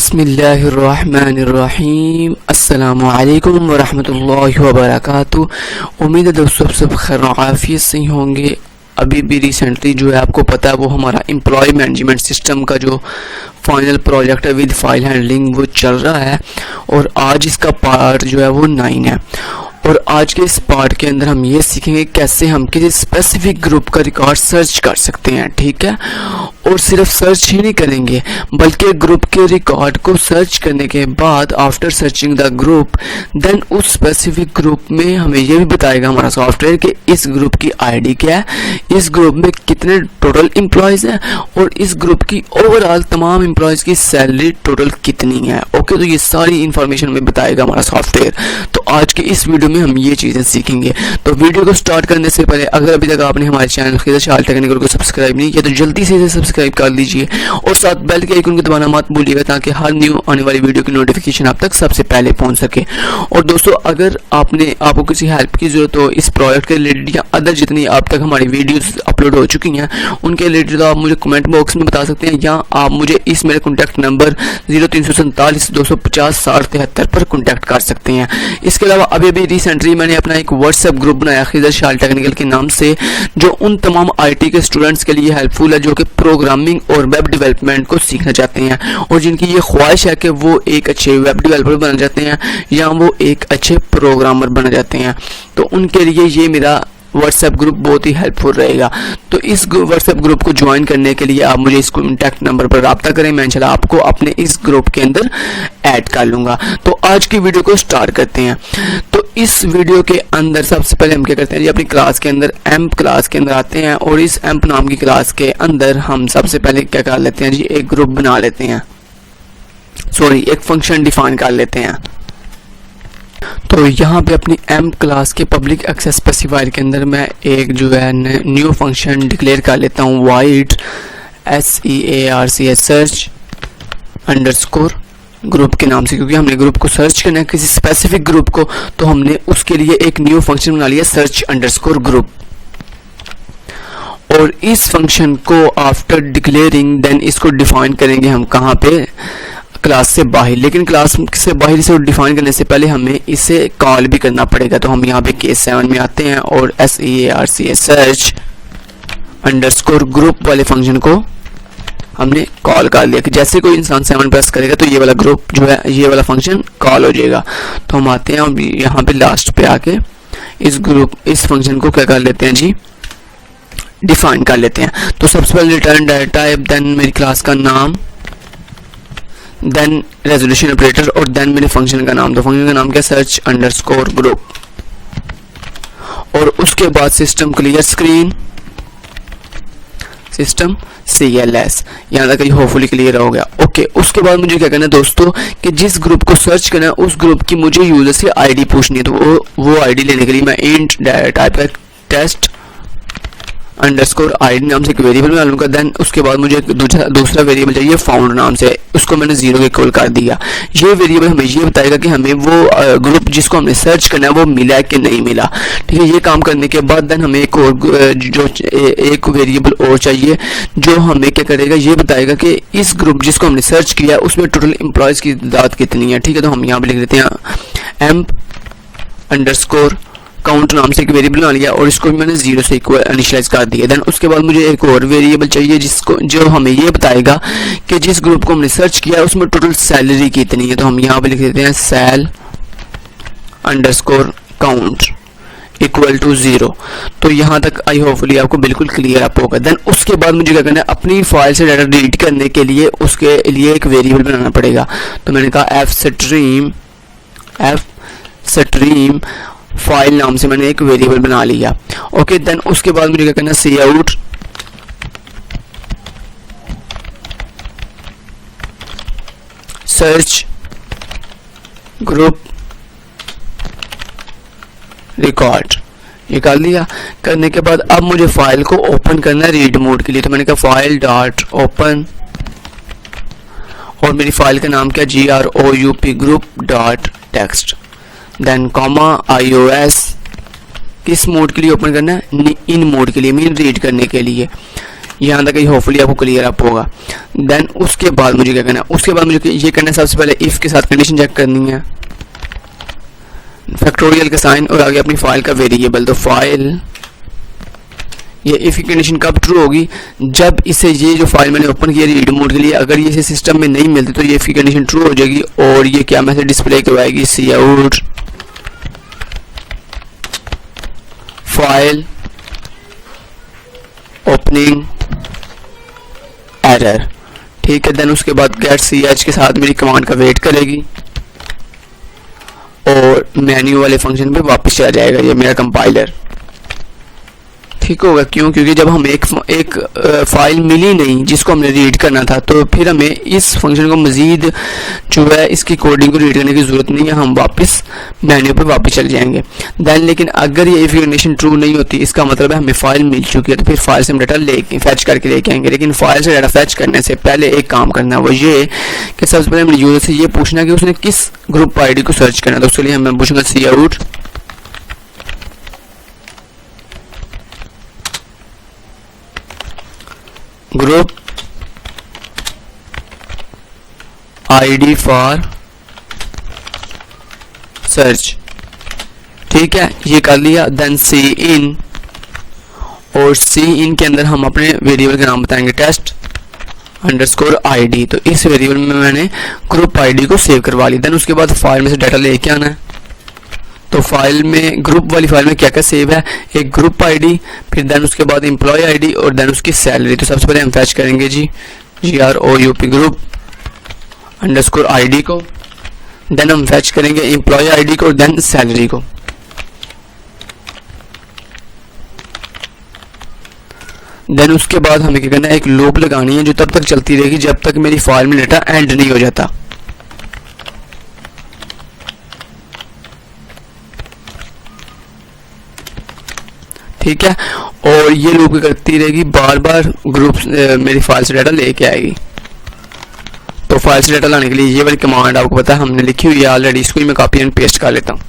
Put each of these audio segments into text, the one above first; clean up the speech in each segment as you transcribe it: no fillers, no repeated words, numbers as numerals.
बिस्मिल्लाहिर्रहमानिर्रहीम अस्सलामुअलैकुम वरहमतुल्लाहि वबरकातुहू। उम्मीद है दोस्तों आप सब खैर आफियत से होंगे। अभी भी रिसेंटली जो है आपको पता है वो हमारा एम्प्लॉय मैनेजमेंट सिस्टम का जो फाइनल प्रोजेक्ट है विद फाइल हैंडलिंग वो चल रहा है और आज इसका पार्ट जो है वो 9 है। और आज के इस पार्ट के अंदर हम ये सीखेंगे कैसे हम किसी स्पेसिफिक ग्रुप का रिकॉर्ड सर्च कर सकते हैं, ठीक है। और सिर्फ सर्च ही नहीं करेंगे बल्कि ग्रुप के रिकॉर्ड को सर्च करने के बाद after searching the group then उस स्पेसिफिक ग्रुप में हमें ये भी बताएगा हमारा सॉफ्टवेयर कि इस ग्रुप की आईडी क्या है, इस ग्रुप में कितने टोटल एम्प्लॉयज़ हैं और इस ग्रुप की ओवरऑल तमाम एम्प्लॉयज़ की सैलरी टोटल कितनी है। ओके, तो ये सारी इंफॉर्मेशन में बताएगा हमारा सॉफ्टवेयर। तो आज के इस वीडियो में हम ये चीज़ें सीखेंगे। तो वीडियो को स्टार्ट करने से पहले अगर अभी तक आपने हमारे चैनल खिज़र टेक्निकल को सब्सक्राइब नहीं किया तो जल्दी से इसे सब्सक्राइब कर लीजिए और साथ बेल के आइकन को दबाना मत भूलिएगा ताकि हर न्यू आने वाली वीडियो की नोटिफिकेशन आप तक सबसे पहले पहुंच सके। और दोस्तों अगर आपको किसी हेल्प की जरूरत हो इस प्रोजेक्ट के रिलेटेड या अदर जितनी अब तक हमारी वीडियोस अपलोड हो चुकी हैं उनके रिलेटेड तो आप मुझे कमेंट बॉक्स में बता सकते हैं या आप मुझे इस मेरे कॉन्टैक्ट नंबर 0347 पर कॉन्टैक्ट कर सकते हैं। इसके अलावा अभी रिसेंटली मैंने अपना एक व्हाट्सएप ग्रुप बनाया खिज़र टेक्निकल के नाम से जो उन तमाम IT के स्टूडेंट्स के लिए हेल्पफुल है जो कि प्रोग्रामिंग और वेब डेवलपमेंट को सीखना चाहते हैं और जिनकी ये ख्वाहिश है कि वो एक अच्छे वेब डेवलपर बन जाते हैं या वो एक अच्छे प्रोग्रामर बन जाते हैं। तो उनके लिए ये मेरा व्हाट्सएप ग्रुप बहुत ही हेल्पफुल रहेगा। तो इस व्हाट्सएप ग्रुप को ज्वाइन करने के लिए आप मुझे इस कॉन्टैक्ट नंबर पर रब्ता करें, मैं इंशाल्लाह आपको अपने इस ग्रुप के अंदर ऐड कर लूँगा। तो आज की वीडियो को स्टार्ट करते हैं। तो इस वीडियो के अंदर सबसे पहले हम क्या करते हैं जी, अपनी क्लास के अंदर एम्प क्लास के अंदर आते हैं और इस एम्प नाम की क्लास के अंदर हम सबसे पहले क्या कर लेते हैं जी, एक ग्रुप बना लेते हैं, एक फंक्शन डिफाइन कर लेते हैं। तो यहाँ पे अपनी एम्प क्लास के पब्लिक एक्सेस स्पेसिफायर के अंदर मैं एक जो है न्यू फंक्शन डिक्लेयर कर लेता हूँ वाइड सर्च अंडरस्कोर ग्रुप के नाम से, क्योंकि हमने ग्रुप को सर्च करना है किसी स्पेसिफिक ग्रुप को, तो हमने उसके लिए एक न्यू फंक्शन बना लिया सर्च अंडरस्कोर ग्रुप। और इस फंक्शन को आफ्टर डिक्लेयरिंग देन इसको डिफाइन करेंगे हम कहाँ पे, क्लास से बाहर। लेकिन क्लास से बाहर इसे डिफाइन करने से पहले हमें इसे कॉल भी करना पड़ेगा। तो हम यहाँ पे केस 7 में आते हैं और सर्च अंडरस्कोर ग्रुप वाले फंक्शन को हमने कॉल कर लिया कि जैसे कोई इंसान 7 प्रेस करेगा तो ये वाला ग्रुप जो है ये वाला फंक्शन कॉल हो जाएगा। तो हम आते हैं और यहाँ पे लास्ट पे आके इस फंक्शन को क्या कर लेते हैं जी, डिफाइन कर लेते हैं। तो सबसे पहले रिटर्न डाटा टाइप, देन मेरी क्लास का नाम, देन रेजोल्यूशन ऑपरेटर और देन मेरे फंक्शन का नाम। तो फंक्शन का नाम क्या, सर्च अंडरस्कोर ग्रुप। और उसके बाद system clear screen, system CLS, यहाँ तक ये होपफुली क्लियर हो गया। ओके, उसके बाद मुझे क्या करना है दोस्तों कि जिस ग्रुप को सर्च करना है उस ग्रुप की मुझे यूजर से आईडी पूछनी है। तो वो आईडी लेने के लिए मैं इंट टाइप का टेस्ट अंडरस्कोर आईडी नाम से एक वेरिएबल बना लूँगा। देन उसके बाद मुझे दूसरा वेरिएबल चाहिए फाउंड नाम से, उसको मैंने 0 के इक्वल कर दिया। ये वेरिएबल हमें ये बताएगा कि हमें वो ग्रुप जिसको हमने सर्च करना है वो मिला है कि नहीं मिला, ठीक है। ये काम करने के बाद देन हमें एक वेरिएबल और चाहिए जो हमें क्या करेगा, ये बताएगा कि इस ग्रुप जिसको हमने सर्च किया है उसमें टोटल एम्प्लॉयज़ की तादाद कितनी है, ठीक है। तो हम यहाँ पर लिख देते हैं एम्प अंडरस्कोर काउंट नाम से एक वेरिएबल बना लिया और इसको भी मैंने 0 से इक्वल इनिशियलाइज कर दिया। देन उसके बाद मुझे एक और वेरिएबल चाहिए जो हमें ये बताएगा कि जिस ग्रुप को हमने सर्च किया है उसमें टोटल सैलरी कितनी है। तो हम यहाँ पे लिख देते हैं cell underscore count equal to 0। तो यहाँ तक आई होपफुली आपको बिल्कुल क्लियर अप होगा। देन उसके बाद मुझे क्या करना है, अपनी फाइल से डाटा डिलीट करने के लिए उसके लिए एक वेरिएबल बनाना पड़ेगा। तो मैंने कहा एफ स्ट्रीम फाइल नाम से मैंने एक वेरिएबल बना लिया। ओके, देन उसके बाद मुझे क्या करना है, सी आउट सर्च ग्रुप रिकॉर्ड, ये कर लिया। करने के बाद अब मुझे फाइल को ओपन करना है रीड मोड के लिए। तो मैंने कहा फाइल डॉट ओपन और मेरी फाइल का नाम क्या, GROUP group dot text, then comma iOS किस मोड के लिए ओपन करना है, इन मोड के लिए, मीन रीड करने के लिए। यहाँ तक होपफुली आपको क्लियर अप होगा। देन उसके बाद मुझे क्या करना है, उसके बाद मुझे ये करना है, सबसे पहले इफ़ के साथ कंडीशन चेक करनी है, फैक्टोरियल का साइन और आगे अपनी फाइल का वेरिएबल। तो फाइल, ये इफ की कंडीशन कब ट्रू होगी, जब इसे ये जो फाइल मैंने ओपन किया रीड मोड के लिए, अगर ये इसे सिस्टम में नहीं मिलती तो ये इफ की कंडीशन ट्रू हो जाएगी और ये क्या मैसेज डिस्प्ले करवाएगी, सी आउट फाइल ओपनिंग एरर। ठीक है, देन उसके बाद गेट सी एच के साथ मेरी कमांड का वेट करेगी और मेन्यू वाले फंक्शन पे वापस चला जाएगा ये मेरा कंपाइलर। ठीक होगा, क्यों? क्योंकि जब हम एक फाइल मिली नहीं जिसको हमने रीड करना था, तो फिर हमें इस फंक्शन को मजीद जो है इसकी कोडिंग को रीड करने की ज़रूरत नहीं है, हम वापस मेन्यू पे वापस चले जाएंगे। देन लेकिन अगर ये इफ कंडीशन ट्रू नहीं होती, इसका मतलब है हमें फाइल मिल चुकी है, तो फिर फाइल से हम डाटा लेके फैच करके लेके आएंगे। लेकिन फाइल से डाटा फैच करने से पहले एक काम करना है, वो ये कि सबसे पहले हमें यूजर से ये पूछना कि उसने किस ग्रुप आईडी को सर्च करना है। तो उसके लिए मैं पूछूंगा C out group ID for search. ठीक है, ये कर लिया। देन सी इन, और सी इन के अंदर हम अपने वेरिएबल का नाम बताएंगे टेस्ट अंडरस्कोर आईडी। तो इस वेरिएबल में मैंने ग्रुप आईडी को सेव करवा ली। देन उसके बाद फाइल में से डाटा लेके आना है। तो फाइल में, ग्रुप वाली फाइल में क्या क्या सेव है, एक ग्रुप आईडी, फिर देन उसके बाद एम्प्लॉय आईडी और देन उसकी सैलरी। तो सबसे पहले हम फैच करेंगे जी GROUP ग्रुप अंडरस्कोर आईडी को, देन हम फैच करेंगे एम्प्लॉय आईडी को और देन सैलरी को। देन उसके बाद हमें क्या करना है, एक लूप लगानी है जो तब तक चलती रहेगी जब तक मेरी फाइल में डाटा एंड नहीं हो जाता। ठीक है, और ये लूप करती रहेगी, बार बार ग्रुप मेरी फाइल से डाटा लेके आएगी। तो फाइल से डाटा लाने के लिए ये वाली कमांड आपको पता है हमने लिखी हुई है ऑलरेडी, इसको ही मैं कॉपी एंड पेस्ट कर लेता हूँ।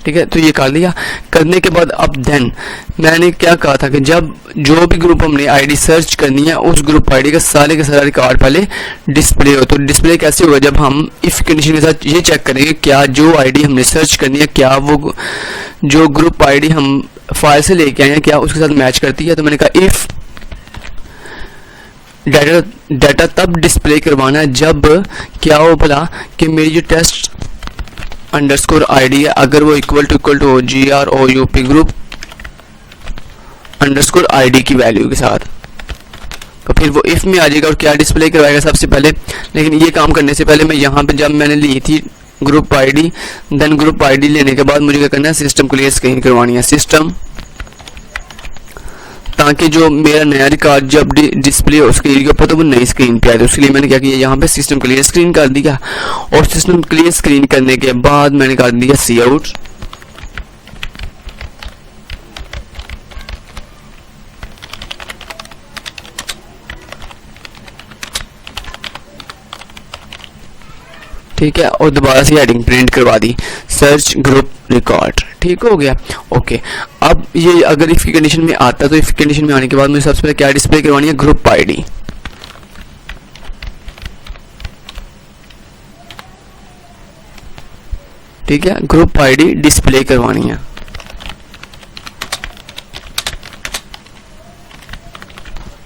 ठीक है, तो ये कर लिया। करने के बाद अब देन मैंने क्या कहा था कि जब जो भी ग्रुप हमने आईडी सर्च करनी है, उस ग्रुप आईडी का सारा रिकॉर्ड पहले डिस्प्ले हो। तो डिस्प्ले कैसे होगा, जब हम इफ कंडीशन के साथ ये चेक करेंगे क्या जो आईडी हमने सर्च करनी है, क्या वो जो ग्रुप आईडी हम फाइल से लेके आए हैं क्या उसके साथ मैच करती है। तो मैंने कहा इफ डाटा तब डिस्प्ले करवाना है जब क्या हो भला कि मेरी जो टेस्ट अंडरस्कोर आईडी है, अगर वो इक्वल टू हो GROUP ग्रुप अंडरस्कोर आईडी की वैल्यू के साथ, तो फिर वो इफ में आ जाएगा और क्या डिस्प्ले करवाएगा सबसे पहले। लेकिन ये काम करने से पहले मैं यहाँ पे जब मैंने ली थी group ID, then group ID लेने के बाद मुझे क्या करना है, सिस्टम क्लियर स्क्रीन करवानी है सिस्टम, ताकि जो मेरा नया रिकॉर्ड जब डिस्प्ले हो स्क्रीन के ऊपर तो वो नई स्क्रीन पे आए। तो उसके लिए मैंने क्या किया, यहाँ पे सिस्टम क्लियर स्क्रीन कर दिया और सिस्टम क्लियर स्क्रीन करने के बाद मैंने कर दिया सी आउट ठीक है, और दोबारा से हेडिंग प्रिंट करवा दी सर्च ग्रुप रिकॉर्ड। ठीक हो गया, ओके। अब ये अगर इफ की कंडीशन में आता है तो इफ कंडीशन में आने के बाद मुझे सबसे पहले क्या डिस्प्ले करवानी है, ग्रुप आईडी। ठीक है, ग्रुप आईडी डिस्प्ले करवानी है।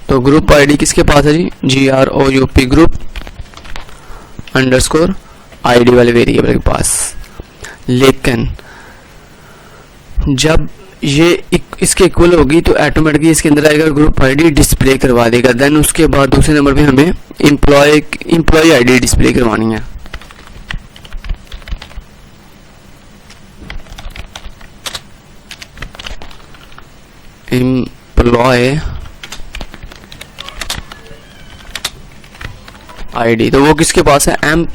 तो ग्रुप आईडी किसके पास है जी, GROUP ग्रुप अंडरस्कोर आईडी वाले वेरिएबल के पास। लेकिन जब ये इसके इक्वल होगी तो ऑटोमेटिकली इसके अंदर आएगा ग्रुप आईडी डिस्प्ले करवा देगा। देन उसके बाद दूसरे नंबर पे हमें एम्प्लॉय आईडी डिस्प्ले करवानी है। एम्प्लॉय आईडी, तो वो किसके पास है, एम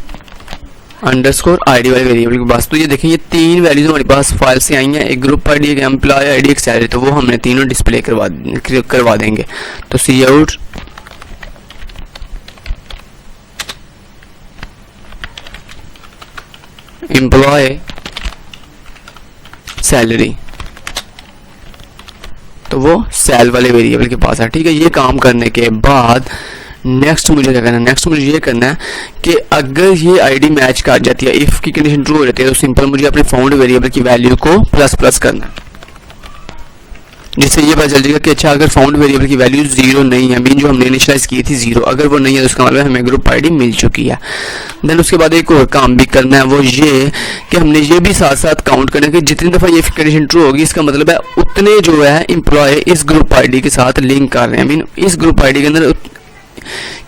अंडरस्कोर आईडी वाले वेरिएबल के पास। तो ये देखें, ये तीन वैल्यूज हमारे पास फाइल से आई हैं, एक ग्रुप आईडी, एक एम्प्लॉय आईडी, एक सैलरी। तो वो हमने तीनों डिस्प्ले करवा देंगे। तो सी आउट एम्प्लॉय सैलरी। तो वो सेल वाले वेरिएबल के पास है। ठीक है, ये काम करने के बाद नेक्स्ट मुझे क्या करना है, नेक्स्ट मुझे ये करना है कि अगर ये आईडी मैच कर जाती है, इफ की कंडीशन ट्रू हो जाती है, तो सिंपल मुझे अपने फाउंड वेरिएबल की वैल्यू को प्लस प्लस करना है, जिससे ये पता चल जाएगा कि अच्छा अगर फाउंड वेरिएबल की वैल्यू 0 नहीं है, मीन जो हमने इनिशियलाइज की थी 0, अगर वो नहीं है तो उसका मतलब हमें ग्रुप आईडी मिल चुकी है। देन उसके बाद एक और काम भी करना है, वो ये कि हमने ये भी साथ साथ काउंट करना है कि जितनी दफ़ा ये कंडीशन ट्रू होगी, इसका मतलब है उतने जो है एम्प्लॉय इस ग्रुप आईडी के साथ लिंक कर रहे हैं, मीन इस ग्रुप आईडी के अंदर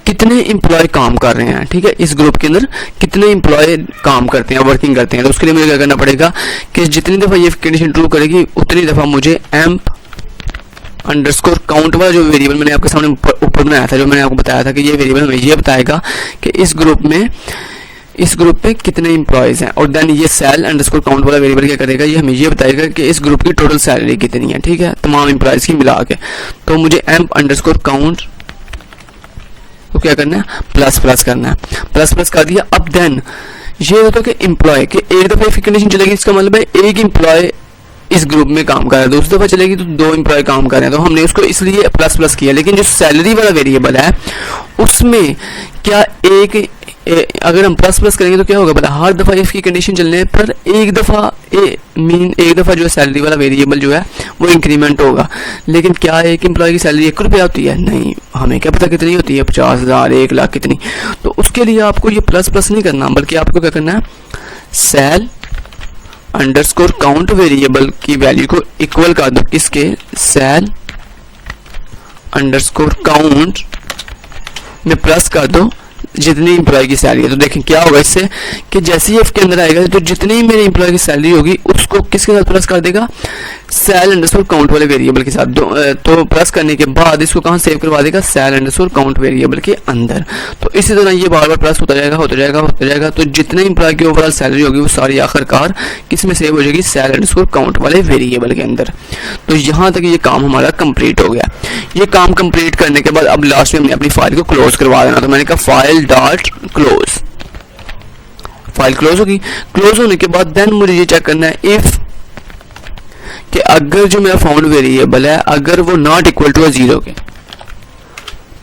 कितने एम्प्लॉय काम कर रहे हैं। ठीक है, इस ग्रुप के अंदर कितने एम्प्लॉय काम करते हैं, वर्किंग करते हैं। तो उसके लिए मुझे क्या करना पड़ेगा कि जितनी दफ़ा ये कंडीशन ट्रू करेगी उतनी दफ़ा मुझे एम्प अंडरस्कोर काउंट वाला जो वेरिएबल मैंने आपके सामने ऊपर बनाया था, जो मैंने आपको बताया था कि ये वेरिएबल हमें ये बताएगा कि इस ग्रुप में कितने एम्प्लॉयज हैं। और देन ये सेल अंडरस्कोर काउंट वाला वेरिएबल क्या करेगा, ये हमें ये बताएगा कि इस ग्रुप की टोटल सैलरी कितनी है। ठीक है, तमाम एम्प्लॉयज की मिला के। तो मुझे एम्प अंडरस्कोर काउंट तो क्या करना है, प्लस प्लस करना है, प्लस प्लस कर दिया। अब देन ये होता है कि एम्प्लॉय के एक दफा कंडीशन चलेगी, इसका मतलब है एक एम्प्लॉय इस ग्रुप में काम कर रहा है, दूसरी दफा चलेगी तो 2 एम्प्लॉय काम कर रहे हैं, तो हमने उसको इसलिए प्लस प्लस किया। लेकिन जो सैलरी वाला वेरिएबल है उसमें क्या अगर हम प्लस प्लस करेंगे तो क्या होगा पता, हर दफा इसकी कंडीशन चलने पर एक दफा जो है सैलरी वाला वेरिएबल जो है वो इंक्रीमेंट होगा। लेकिन क्या एक एम्प्लॉय की सैलरी 1 रुपया होती है? नहीं, हमें क्या पता कितनी होती है, 50,000, 1 लाख, कितनी। तो उसके लिए आपको ये प्लस प्लस नहीं करना, बल्कि आपको क्या करना है, सेल अंडरस्कोर काउंट वेरिएबल की वैल्यू को इक्वल कर दो किसके, सेल अंडरस्कोर काउंट में प्लस कर दो जितनी एम्प्लॉय की सैलरी है। तो देखें क्या होगा इससे कि जैसे ही एफ के अंदर आएगा तो जितनी मेरे एम्प्लॉय की सैलरी होगी उसको किसके साथ प्लस कर देगा, सेल अंडरस्कोर काउंट वाले वेरिएबल के साथ। तो प्लस करने के बाद इसको कहाँ सेव करवा देगा, सेल अंडरस्कोर काउंट वेरिएबल के अंदर। तो इसी तरह ये बार बार प्लस होता जाएगा। तो जितने एम्प्लॉय की ओवरऑल सैलरी होगी वो सारी आखिरकार किस में सेव हो जाएगी, सेल अंडरस्कोर काउंट वाले वेरिएबल के अंदर। तो यहाँ तक ये काम हमारा कंप्लीट हो गया। ये काम कंप्लीट करने के बाद अब लास्ट में हमने अपनी फाइल को क्लोज करवा देना। तो मैंने कहा file dot close, file close होगी। क्लोज होने के बाद देन मुझे ये चेक करना है इफ कि अगर जो मेरा फाउंड वेरिएबल है अगर वो नॉट इक्वल टू 0 के,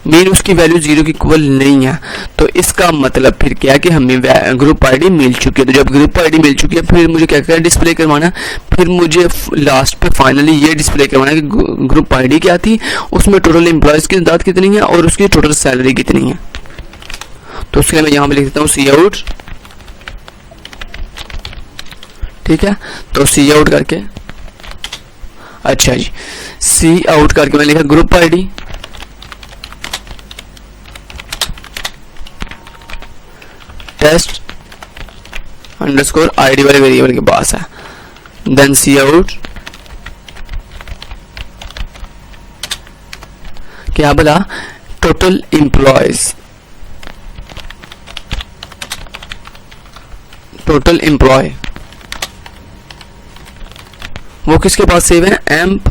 मीन उसकी वैल्यू 0 की इक्वल नहीं है, तो इसका मतलब फिर क्या है कि हमें ग्रुप आईडी मिल चुकी है। तो जब ग्रुप आईडी मिल चुकी है फिर मुझे क्या करना, डिस्प्ले करवाना। फिर मुझे लास्ट पे फाइनली ये डिस्प्ले करवाना कि ग्रुप आईडी क्या थी, उसमें टोटल एम्प्लॉयज की तादाद कितनी है और उसकी टोटल सैलरी कितनी है। तो उसके लिए मैं यहाँ पे लिख देता हूँ सी आउट। ठीक है, तो सी आउट करके, अच्छा जी, सी आउट करके मैंने लिखा group ID test underscore ID वाले वेरिएबल के पास है। देन सी आउट क्या बोला, टोटल एम्प्लॉयज, टोटल एम्प्लॉय वो किसके पास सेव है, एम्प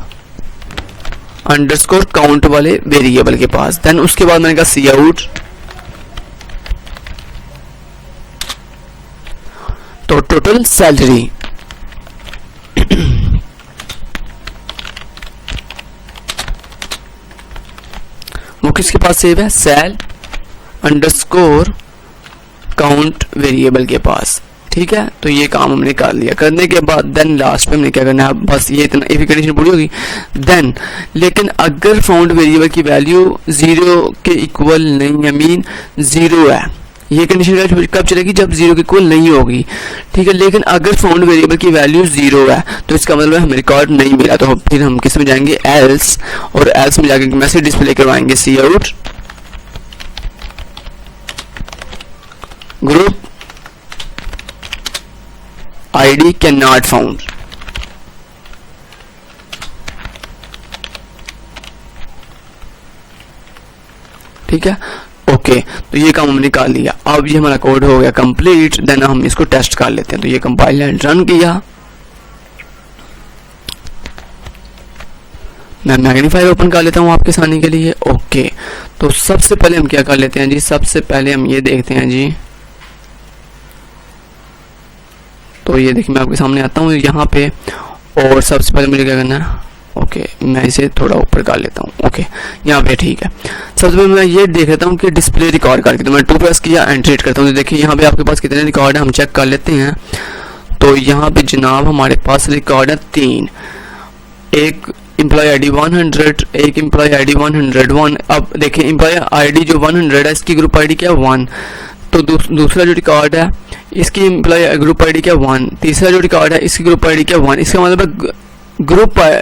अंडरस्कोर काउंट वाले वेरिएबल के पास। देन उसके बाद मैंने कहा सी आउट, तो टोटल सैलरी वो किसके पास सेव है, सेल अंडरस्कोर काउंट वेरिएबल के पास। ठीक है, तो ये काम हमने कर लिया। करने के बाद देन लास्ट में हमने क्या करना है, बस ये इतना, इफ कंडीशन पूरी होगी देन। लेकिन अगर फाउंड वेरिएबल की वैल्यू 0 के इक्वल नहीं है, मीन 0 है, ये कंडीशन कब चलेगी, जब 0 के इक्वल नहीं होगी। ठीक है, लेकिन अगर फाउंड वेरिएबल की वैल्यू 0 है तो इसका मतलब हमें रिकॉर्ड नहीं मिला। तो फिर हम किस में जाएंगे, एल्स, और एल्स में जाकर मैसेज डिस्प्ले करवाएंगे C out group ID can not found. ठीक है, ओके, तो ये काम हमने कर लिया। अब ये हमारा कोड हो गया कंप्लीट। देन हम इसको टेस्ट कर लेते हैं। तो ये कंपाइल एंड रन किया, मैं मैग्नीफायर ओपन कर लेता हूँ आपके सामने के लिए। ओके, तो सबसे पहले हम क्या कर लेते हैं जी, सबसे पहले हम ये देखते हैं जी। तो ये देखिए मैं आपके सामने आता हूँ यहाँ पे, और सबसे पहले मुझे क्या करना है, ओके, मैं इसे थोड़ा ऊपर कर लेता हूँ। ओके, यहाँ पे ठीक है। सबसे पहले मैं ये देख लेता हूँ कि डिस्प्ले रिकॉर्ड करके, तो मैं 2 प्रेस किया, एंटर हिट करता हूँ। तो देखिए यहाँ पे आपके पास कितने रिकॉर्ड है, हम चेक कर लेते हैं। तो यहाँ पे जनाब हमारे पास रिकॉर्ड है 3, एक एम्प्लॉय आईडी 100, एक एम्प्लॉय आईडी 101। अब देखिए एम्प्लॉय आईडी जो 100 है इसकी ग्रुप आईडी क्या है 1, तो दूसरा जो रिकॉर्ड है इसकी एम्प्लॉय ग्रुप आईडी क्या 1, तीसरा जो रिकॉर्ड है इसकी ग्रुप आईडी क्या 1। इसका मतलब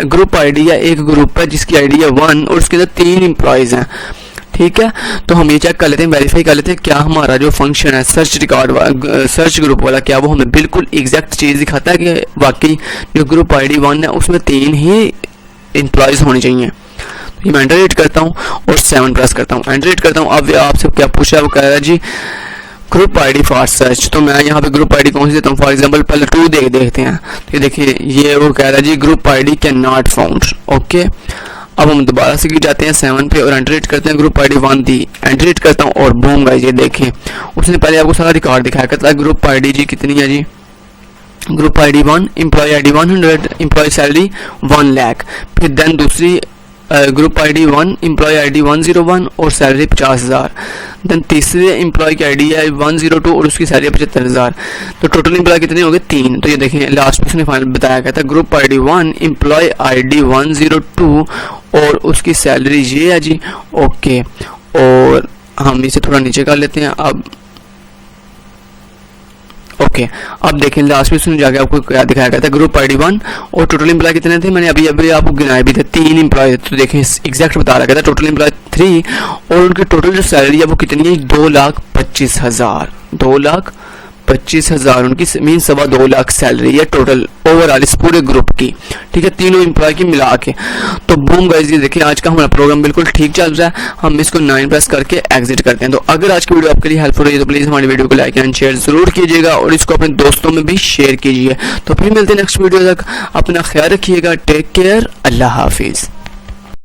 ग्रुप आईडी या एक ग्रुप है जिसकी आईडी है 1 और उसके अंदर 3 एम्प्लॉयज हैं। ठीक है, तो हम ये चेक कर लेते हैं, वेरीफाई कर लेते हैं क्या हमारा जो फंक्शन है सर्च रिकॉर्ड सर्च ग्रुप वाला, क्या वो हमें बिल्कुल एग्जैक्ट चीज़ दिखाता है कि वाकई जो ग्रुप आईडी 1 है उसमें 3 ही एम्प्लॉयज होने चाहिए। तो मैं एंटर हिट करता हूँ और 7 प्रेस करता हूँ, एंटर हिट करता हूँ। अब आपसे क्या पूछा है, वो कह रहा है जी ग्रुप आईडी फॉर सर्च। तो मैं यहाँ पे ग्रुप आईडी कौन सी देता हूँ, फॉर एग्जांपल पहले 2 देखते हैं। तो देखिए ये वो कह रहा है जी group ID can not found. Okay, अब हम दोबारा से जाते हैं 7 पे और एंटर हिट करते हैं, ग्रुप आईडी 1 थी, एंटर हिट करता हूँ और बूम गाइस ये देखें उसने पहले आपको सारा रिकॉर्ड दिखाया, कहता है ग्रुप आईडी जी कितनी है जी, group ID 1, employ ID 100, employ salary 1 lakh. फिर देन दूसरी ग्रुप आईडी 1, एम्प्लॉय आईडी 101 और सैलरी 50,000। देन तीसरे एम्प्लॉय की आईडी है 102 और उसकी सैलरी 75,000। तो टोटल एम्प्लॉय कितने हो गए 3। तो ये देखें लास्ट में उसने फाइनल बताया गया था ग्रुप आईडी 1, एम्प्लॉय आईडी 102 और उसकी सैलरी ये है जी। ओके, और हम इसे थोड़ा नीचे कर लेते हैं अब। ओके, अब देखें लास्ट में उसने जाके आपको क्या दिखाया गया था, ग्रुप आईडी 1 और टोटल एम्प्लॉय कितने थे, मैंने अभी आपको गिनाए भी थे 3 एम्प्लॉय। तो देखें एग्जैक्ट बता रहा था टोटल एम्प्लॉय 3 और उनकी टोटल जो सैलरी है वो कितनी है 2,25,000। 2,25,000 उनकी मीन 2.25 लाख सैलरी है टोटल ओवरऑल इस पूरे ग्रुप की। ठीक है, तीनों एम्प्लॉय की मिला के। तो बूम गाइस ये देखिए आज का हमारा प्रोग्राम बिल्कुल ठीक चल रहा है। हम इसको 9 प्रेस करके एग्जिट करते हैं। तो अगर आज की वीडियो आपके लिए हेल्पफुल रही तो प्लीज हमारी वीडियो को लाइक एंड शेयर जरूर कीजिएगा और इसको अपने दोस्तों में भी शेयर कीजिए। तो फिर मिलते हैं नेक्स्ट वीडियो तक, अपना ख्याल रखिएगा, टेक केयर, अल्लाह हाफिज।